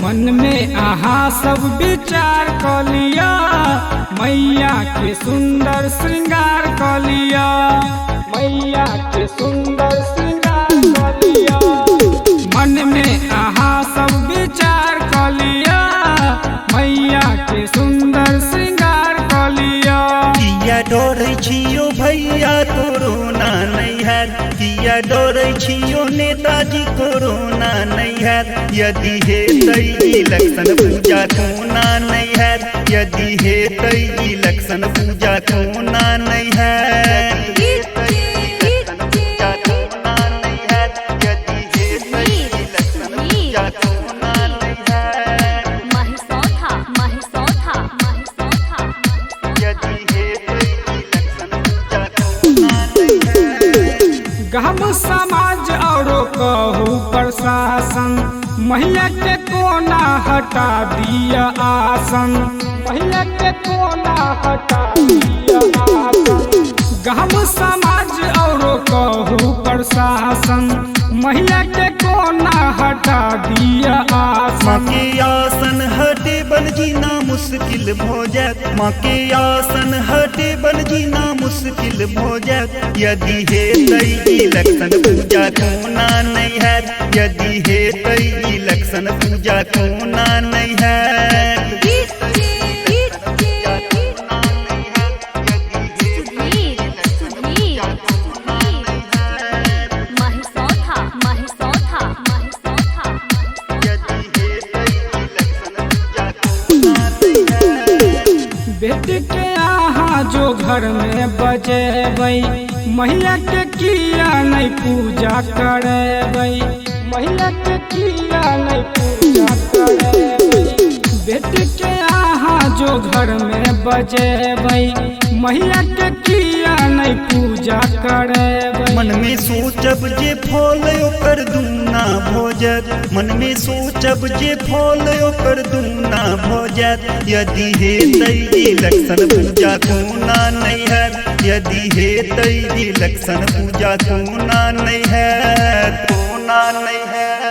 मन में आहा सब विचार कर लिया, मैया के सुंदर श्रृंगार कर लिया, मैया के सुंदर श्रृंगार कर लिया। मन में आहा सब विचार कर लिया, मैया के सुंदर श्रृंगार कर लिया। किया डोरै छियो भैया कोरोना नहीं है, किया डोरै छियो नेताजी कोरोना नहीं है। यदि हेतै इलेक्शन पूजा कोना नहीं है, यदि हेतै इलेक्शन पूजा कोना नहीं है। गहम समाज और कहू प्रशासन, महिला के कोना हटा दिया आसन, महिला के कोना हटा दिया आसन। गहम समाज और कहू प्रशासन, महिला के कोना हटा दिया आसन। माँ के आसन हटे बन जीना मुश्किल भो जात, माँ के आसन हटे बन जीना मुश्किल भो जात। यदि हेतै इलेक्शन पूजा कोना नहीं है, यदि हेतै इलेक्शन पूजा कोना नहीं है। बेटी के आहा जो घर में बजेबै, महिला के किया नहीं पूजा करेबै, महिला के किया नहीं पूजा करेबै। बेटी के आहा जो घर में बजेबै, महिला के किया नहीं पूजा करेबै। मन में सोचब जे फल ओकर दूना भो जात, मन में सोचब जे फल ओकर दूना भो जात। यदि हेतै इलेक्शन पूजा कोना नहीं है, यदि हेतै इलेक्शन पूजा कोना नहीं है, कोना नहीं है।